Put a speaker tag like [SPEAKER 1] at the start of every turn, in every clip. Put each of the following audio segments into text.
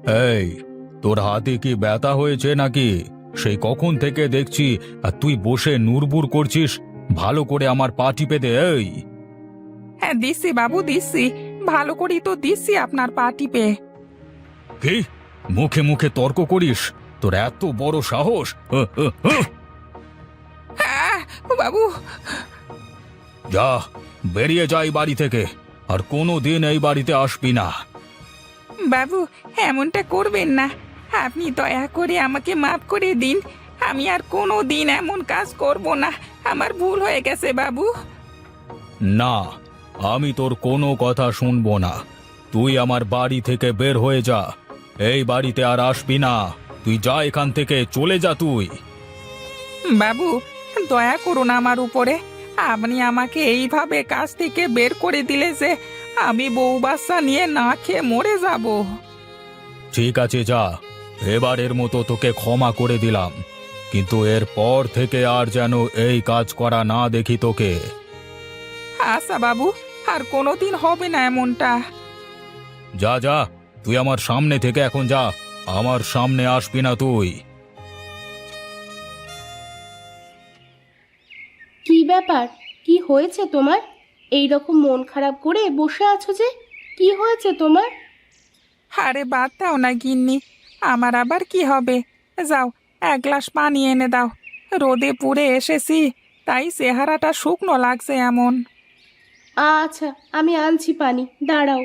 [SPEAKER 1] এই, তোর হাতে কি ব্যথা হয়েছে নাকি? সেই কখন থেকে দেখছি আর তুই বসে নুরবুর করছিস। ভালো করে আমার পা টিপে দে। এই,
[SPEAKER 2] হ্যাঁ দিচ্ছি বাবু দিচ্ছি, ভালো করেই তো দিচ্ছি আপনার পা টিপে।
[SPEAKER 1] কি মুখে মুখে তর্ক করিস? তোর এত বড় সাহস!
[SPEAKER 2] আহ, বাবু।
[SPEAKER 1] যা, বেরিয়ে যা এই বাড়ি থেকে। আর কোনো দিন এই বাড়িতে আসবি না।
[SPEAKER 2] বাবু, এমনটা করবেন না। আপনি দয়া করে আমাকে মাফ করে দিন। আমি আর কোনো দিন এমন কাজ করব না। আমার ভুল হয়ে গেছে বাবু।
[SPEAKER 1] না, আমি তোর কোনো কথা শুনবো না। তুই আমার বাড়ি থেকে বের হয়ে যা। এই বাড়িতে আর আসবি না। তুই যা, এখান থেকে চলে যা তুই।
[SPEAKER 2] বাবু, দয়া করুন আমার উপরে। আপনি আমাকে এইভাবে কাজ থেকে বের করে দিলে যে আমি বউ বাচ্চা নিয়ে না খেয়ে মরে যাব।
[SPEAKER 1] ঠিক আছে, যা। এবারের মতো তোকে ক্ষমা করে দিলাম, কিন্তু এর পর থেকে আর যেন এই কাজ করা না দেখি তোকে।
[SPEAKER 2] আচ্ছা বাবু, আর কোনোদিন হবে না এমনটা।
[SPEAKER 1] যা যা, তুই আমার সামনে থেকে এখন যা। আমার সামনে আসবি না তুই।
[SPEAKER 3] কি ব্যাপার? কি হয়েছে তোমার? এই রকম মন খারাপ করে বসে আছো যে? কি হয়েছে তোমার?
[SPEAKER 2] আরে বাদ দাও না গিন্নি, আমার আবার কি হবে। যাও, এক গ্লাস পানি এনে দাও। রোদে পুড়ে এসেছি, তাই চেহারাটা শুকনো লাগছে এমন।
[SPEAKER 3] আচ্ছা, আমি আনছি পানি, দাঁড়াও।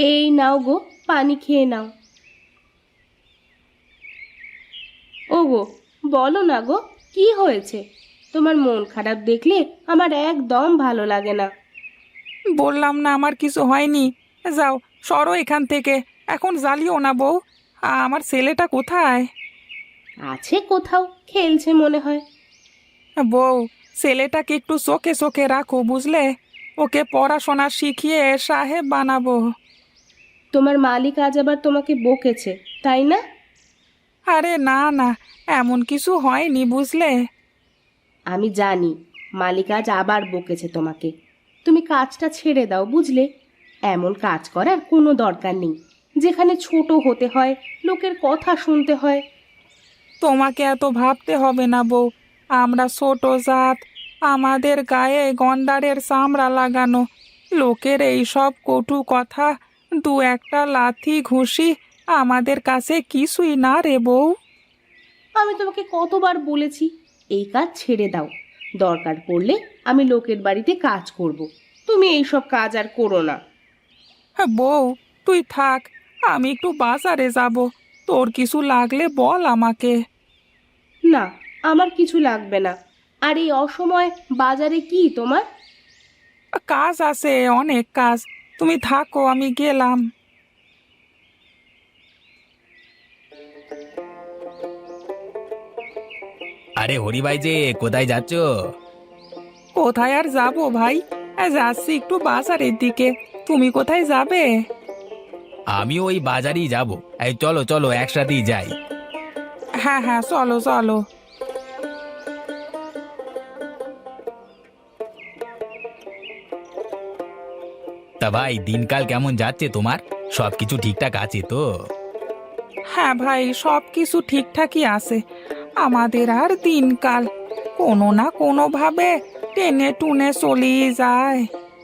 [SPEAKER 3] এই নাও গো, পানি খেয়ে নাও। ও গো, বলো না গো, কি হয়েছে? তোমার মন খারাপ দেখলে আমার একদম ভালো লাগে না।
[SPEAKER 2] বললাম না আমার কিছু হয়নি। যাও, সরো এখান থেকে। এখন জ্বালিও না বউ। আমার ছেলেটা কোথায়?
[SPEAKER 3] আছে কোথাও, খেলছে মনে হয়।
[SPEAKER 2] বউ, ছেলেটাকে একটু চোখে চোখে রাখো বুঝলে। ওকে পড়াশোনা শিখিয়ে সাহেব বানাবো।
[SPEAKER 3] তোমার মালিক আজ আবার তোমাকে বকেছে, তাই না?
[SPEAKER 2] আরে না না, এমন কিছু হয়নি বুঝলে।
[SPEAKER 3] আমি জানি মালিক আজ আবার বকেছে তোমাকে। তুমি কাজটা ছেড়ে দাও বুঝলে। এমন কাজ করার কোনো দরকার নেই, যেখানে ছোট হতে হয়, লোকের কথা শুনতে হয়।
[SPEAKER 2] তোমাকে এত ভাবতে হবে না বউ। আমরা ছোট জাত, আমাদের গায়ে গন্ডারের চামড়া লাগানো। লোকের এই সব কটু কথা, দু একটা লাথি ঘুষি আমাদের কাছে কিছুই না রে বউ।
[SPEAKER 3] আমি তোমাকে কতবার বলেছি এই কাজ ছেড়ে দাও। দরকার পড়লে আমি লোকের বাড়িতে কাজ করব, তুমি এই সব কাজ আর করো না।
[SPEAKER 2] হ্যাঁ বউ, তুই থাক, আমি একটু বাজারে যাব। তোর কিছু লাগলে বল আমাকে।
[SPEAKER 3] না, আমার কিছু লাগবে না। আর এই অসময় বাজারে কি তোমার?
[SPEAKER 2] কাজ আছে, অনেক কাজ। তুমি থাকো, আমি গেলাম।
[SPEAKER 4] আরে হরিভাই যে, কোথায় যাচ্ছ?
[SPEAKER 2] কোথায় আর যাবো ভাই, যাচ্ছি একটু বাজারের দিকে। তুমি কোথায় যাবে?
[SPEAKER 4] আমি ওই বাজারেই যাব। এই চলো চলো, একসাথেই যাই।
[SPEAKER 2] হ্যাঁ হ্যাঁ, চলো চলো।
[SPEAKER 4] তা ভাই, দিনকাল কেমন যাচ্ছে তোমার? সবকিছু ঠিকঠাক আছে তো?
[SPEAKER 2] হ্যাঁ ভাই, সব কিছু ঠিকঠাকই আছে। আমাদের আর দিনকাল কোনো না কোনোভাবে টেনে টুনে চলেই যায়।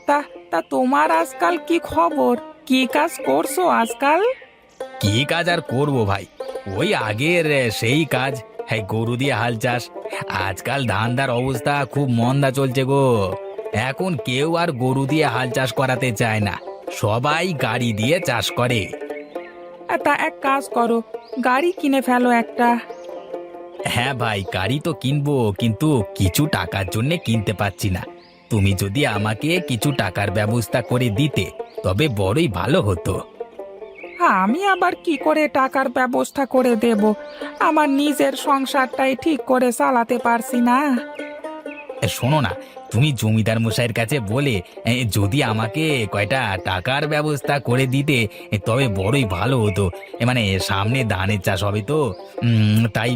[SPEAKER 2] তা তা তোমার আজকাল কি খবর? কি কাজ করছো আজকাল?
[SPEAKER 4] কি কাজ আর করবো ভাই, ওই আগের সেই কাজ। হ্যাঁ, গরু দিয়ে হাল চাষ। আজকাল ধান্দার অবস্থা খুব মন্দা চলছে গো। এখন কেউ আর গরু দিয়ে হাল চাষ করাতে চায় না, সবাই গাড়ি দিয়ে চাষ করে।
[SPEAKER 2] তা এক কাজ করো, গাড়ি কিনে ফেলো একটা।
[SPEAKER 4] হ্যাঁ ভাই, গাড়ি তো কিনবো, কিন্তু কিছু টাকার জন্য কিনতে পারছি না। তুমি যদি আমাকে কিছু টাকার ব্যবস্থা করে দিতে, তবে বড়ই ভালো হতো।
[SPEAKER 2] আমি আবার কি করে টাকার ব্যবস্থা করে দেব? আমার নিজের সংসারটাই ঠিক করে চালাতে পারছি না।
[SPEAKER 4] শোনো না, তুমি জমিদার মশাইয়ের কাছে বলে যদি আমাকে কয়টা টাকার ব্যবস্থা করে দিতে, তবে বড়ই ভালো হতো। মানে সামনে ধানের চাষ হবে তো, তাই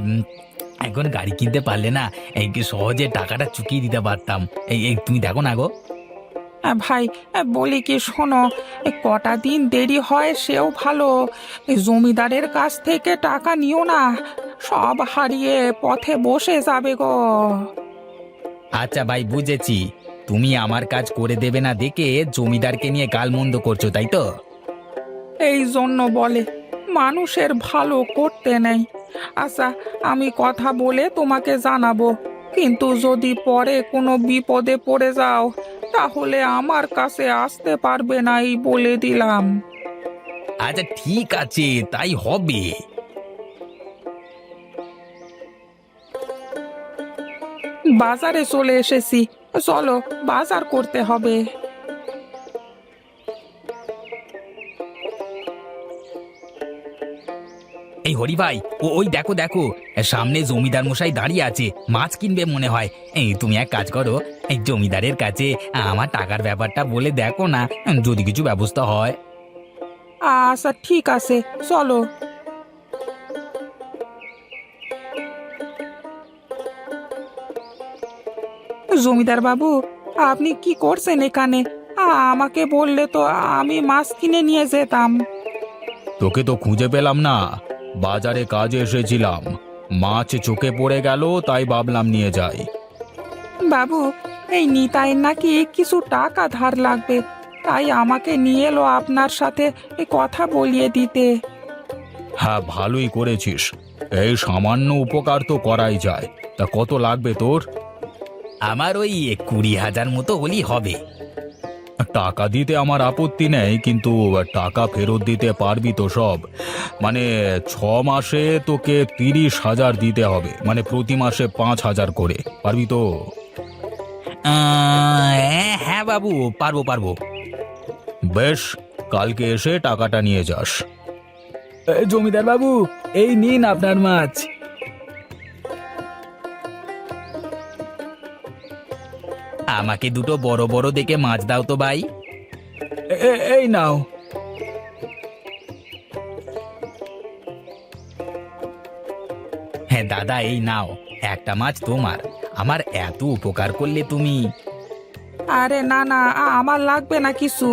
[SPEAKER 4] এখন গাড়ি কিনতে পারলে না এই কি সহজে টাকাটা চুকিয়ে দিতে পারতাম। এই তুমি দেখো না গো।
[SPEAKER 2] ভাই, বলি কি শোনো, কটা দিন দেরি হয় সেও ভালো। জমিদারের কাছ থেকে টাকা নিও না, সব হারিয়ে পথে বসে যাবে গো।
[SPEAKER 4] আচ্ছা ভাই, বুঝেছি। তুমি আমার কাজ করে দেবে না দেখে জমিদারকে নিয়ে গালমন্দ করছো, তাই তো?
[SPEAKER 2] এই জন্য বলে মানুষের ভালো করতে নেই। আচ্ছা, আমি কথা বলে তোমাকে জানাবো, কিন্তু যদি পরে কোনো বিপদে পড়ে যাও তাহলে আমার কাছে আসতে পারবে না, এই বলে দিলাম।
[SPEAKER 4] আচ্ছা ঠিক আছে, তাই হবে।
[SPEAKER 2] বাজারে চলে এসেছি, চলো বাজার করতে হবে।
[SPEAKER 4] এই হরি ভাই, ওই দেখো দেখো, সামনে জমিদার মশাই দাঁড়িয়ে আছে, মাছ কিনবে মনে হয়। এই তুমি এক কাজ করো, এই জমিদারের কাছে আমার টাকার ব্যাপারটা বলে দেখো না, যদি কিছু ব্যবস্থা হয়।
[SPEAKER 2] আচ্ছা ঠিক আছে, চলো। জমিদার বাবু, আপনি কি করছেন এখানে? আমাকে বললে তো আমি মাছ কিনে নিয়ে যেতাম।
[SPEAKER 1] তোকে তো খুঁজে পেলাম না, বাজারে কাজে এসেছিলাম, মাছ চোখে পড়ে গেল তাই ভাবলাম নিয়ে যাই।
[SPEAKER 2] বাবু, এই নিতাইয়ের নাকি কিছু টাকা ধার লাগবে, তাই আমাকে নিয়ে এলো আপনার সাথে কথা বলিয়ে দিতে।
[SPEAKER 1] হ্যাঁ, ভালোই করেছিস, এই সামান্য উপকার তো করাই যায়। তা কত লাগবে তোর?
[SPEAKER 4] আমার ওই 20,000 মতো হলেই হবে।
[SPEAKER 1] টাকা দিতে আমার আপত্তি নেই, কিন্তু টাকা ফেরত দিতে পারবি তো সব? মানে 6 মাসে তোকে 30,000 দিতে হবে, মানে প্রতি মাসে 5,000 করে। পারবি তো?
[SPEAKER 4] হ্যাঁ বাবু, পারবো পারবো।
[SPEAKER 1] বেশ, কালকে এসে টাকাটা নিয়ে যাস।
[SPEAKER 4] জমিদার বাবু, এই নিন আপনার মাছ। আমাকে দুটো বড় বড় দেখে মাছ দাও তো ভাই।
[SPEAKER 1] এই নাও।
[SPEAKER 4] হ্যাঁ দাদা, এই নাও, একটা মাছ তোমার। আমার এত উপকার করলে তুমি।
[SPEAKER 2] আরে না না, আমার লাগবে না কিছু।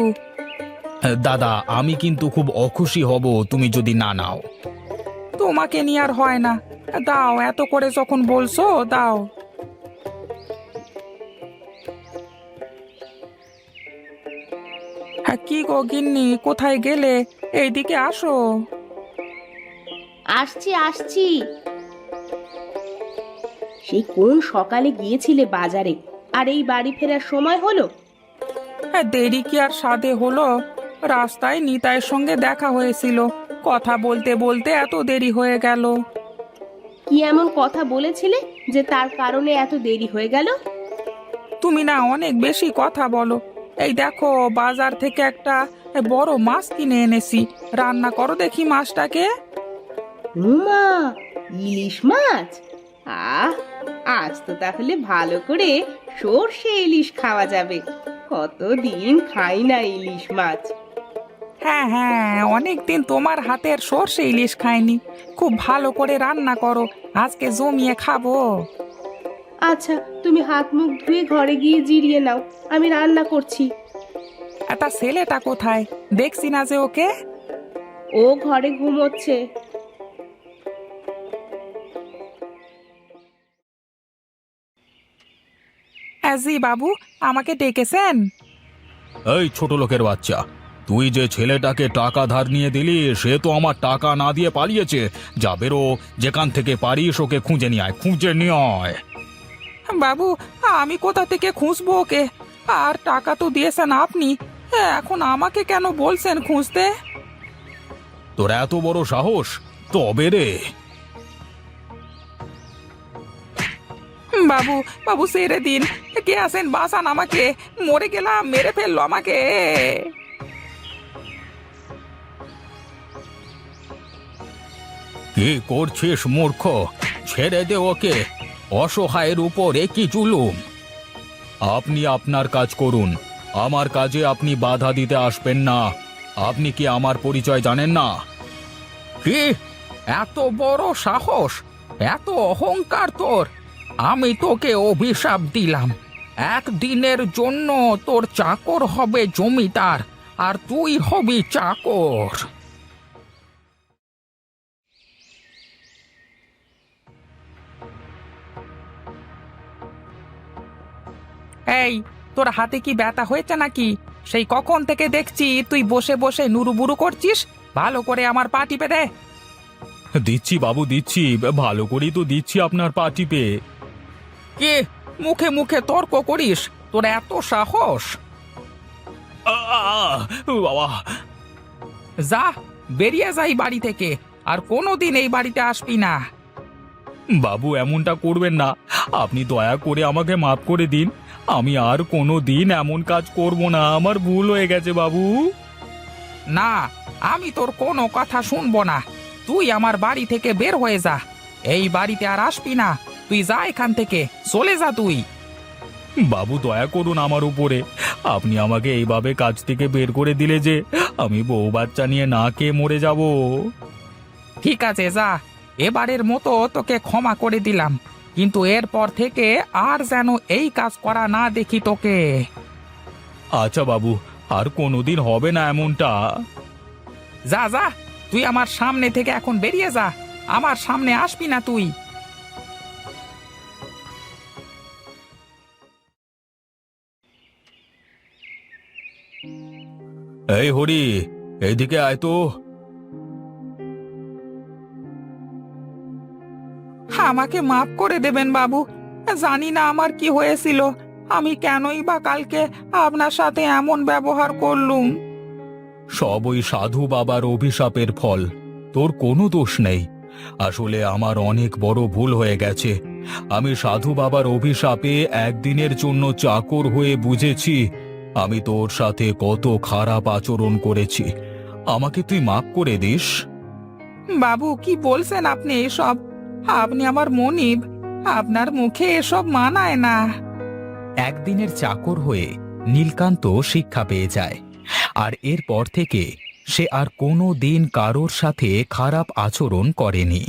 [SPEAKER 1] দাদা, আমি কিন্তু খুব অখুশি হব তুমি যদি না নাও।
[SPEAKER 2] তোমাকে নিয়ে আর হয় না, দাও, এত করে যখন বলছো দাও। হ্যাঁ, কি গো গিন্নি, কোথায় গেলে? এইদিকে আসো।
[SPEAKER 3] আসছি আসছি। সেই কোন সকালে গিয়েছিলে বাজারে, আর এই বাড়ি ফেরার সময় হলো?
[SPEAKER 2] হ্যাঁ, দেরি কি আর সাধে হলো? রাস্তায় নিতাইয়ের সঙ্গে দেখা হয়েছিল, কথা বলতে বলতে এত দেরি হয়ে গেল।
[SPEAKER 3] কি এমন কথা বলেছিলে যে তার কারণে এত দেরি হয়ে গেল?
[SPEAKER 2] তুমি না অনেক বেশি কথা বলো। এই দেখো, বাজার থেকে একটা বড় মাছ কিনে এনেছি, রান্না করো দেখি মাছটাকে।
[SPEAKER 3] উমা, ইলিশ মাছ! আহ, আজ তো তাহলে ভালো করে সর্ষে ইলিশ খাওয়া যাবে। কতদিন খাই না ইলিশ মাছ।
[SPEAKER 2] হ্যাঁ হ্যাঁ, অনেকদিন তোমার হাতের সর্ষে ইলিশ খাইনি, খুব ভালো করে রান্না করো, আজকে জমিয়ে খাবো।
[SPEAKER 3] আচ্ছা, তুমি হাত মুখ ধুয়ে ঘরে গিয়ে জিরিয়ে নাও, আমি রান্না করছি।
[SPEAKER 2] একটা ছেলেটা কোথায়? দেখছি না যে ওকে।
[SPEAKER 3] ও ঘরে ঘুমোচ্ছে।
[SPEAKER 2] জি বাবু, আমাকে ডেকেছেন?
[SPEAKER 1] এই ছোট লোকের বাচ্চা, তুই যে ছেলেটাকে টাকা ধার নিয়ে দিলি সে তো আমার টাকা না দিয়ে পালিয়েছে। যা, বেরো, যেখান থেকে পারিস ওকে খুঁজে নিয়ে আয়, খুঁজে নিয়ে আয়।
[SPEAKER 2] বাবু, আমি কোথা থেকে খুঁজবো ওকে? আর টাকা তো দিয়েছেন আপনি, এখন আমাকে কেন বলছেন খুঁজতে?
[SPEAKER 1] তোর এত বড় সাহস? তবে রে।
[SPEAKER 2] বাবু, বাবু ছেড়ে দিন, কে আছেন? বাঁচান আমাকে, মরে গেলাম, মেরে ফেললো আমাকে।
[SPEAKER 1] কি করছিস মূর্খ? ছেড়ে দে ওকে, অসহায়ের উপর কি জুলুম! আপনি আপনার কাজ করুন, আমার কাজে আপনি বাধা দিতে আসবেন না। আপনি কি আমার পরিচয় জানেন না?
[SPEAKER 2] কি এত বড় সাহস? এত অহংকার তোর! আমি তোকে অভিশাপ দিলাম, একদিনের জন্য তোর চাকর হবে জমিদার, আর তুই হবি চাকর। এই, তোর হাতে কি ব্যথা হয়েছে নাকি? সেই কখন থেকে দেখছি তুই বসে বসে নুরুবুরু করছিস। ভালো করে আমার পা টিপে দে।
[SPEAKER 1] দিচ্ছি বাবু, দিচ্ছি, ভালো করেই তো দিচ্ছি আপনার পা টিপে।
[SPEAKER 2] কে মুখে মুখে তর্ক করিস? তোর এত সাহস!
[SPEAKER 1] বাবা!
[SPEAKER 2] যা, বেরিয়ে যাই বাড়ি থেকে, আর কোনোদিন এই বাড়িতে আসবি না।
[SPEAKER 1] বাবু, এমনটা করবেন না, আপনি দয়া করে আমাকে মাফ করে দিন। আমি আর কোনো দিন এমন কাজ করব না, আমার ভুল হয়ে গেছে বাবু।
[SPEAKER 2] না, আমি তোর কোনো কথা শুনবো না। তুই আমার বাড়ি থেকে বের হয়ে যা। এই বাড়িতে আর আসবি না। তুই যা এখান থেকে, চলে যা তুই।
[SPEAKER 1] বাবু, দয়া করুন আমার উপরে। আপনি আমাকে এইভাবে কাজ থেকে বের করে দিলে যে আমি বউ বাচ্চা নিয়ে না খেয়ে মরে যাব।
[SPEAKER 2] ঠিক আছে, যা, এবারের মতো তোকে ক্ষমা করে দিলাম, কিন্তু এরপর থেকে আর যেন এই কাজ করা না দেখি তোকে।
[SPEAKER 1] আচ্ছা বাবু, আর কোনোদিন হবে না এমনটা।
[SPEAKER 2] যা যা, তুই আমার সামনে থেকে এখন বেরিয়ে যা। আমার সামনে আসবি না তুই।
[SPEAKER 1] এই হরি, এইদিকে আয় তো।
[SPEAKER 2] আমাকে মাফ করে দেবেন বাবু। জানি না আমার কি হয়েছিল, আমি কেনই বা কালকে আপনার সাথে এমন ব্যবহার করলুম।
[SPEAKER 1] সব ওই সাধু বাবার অভিশাপের ফল, তোর কোনো দোষ নেই। আসলে আমার অনেক বড় ভুল হয়ে গেছে। আমি সাধু বাবার অভিশাপে একদিনের জন্য চাকর হয়ে বুঝেছি আমি তোর সাথে কত খারাপ আচরণ করেছি। আমাকে তুই মাফ করে দিস।
[SPEAKER 2] বাবু, কি বলছেন আপনি এসব? আপনি আমার মনিব, আপনার মুখে এসব মানায় না।
[SPEAKER 4] একদিনের চাকর হয়ে নীলকান্ত শিক্ষা পেয়ে যায়, আর এরপর থেকে সে আর কোনো দিন কারোর সাথে খারাপ আচরণ করেনি।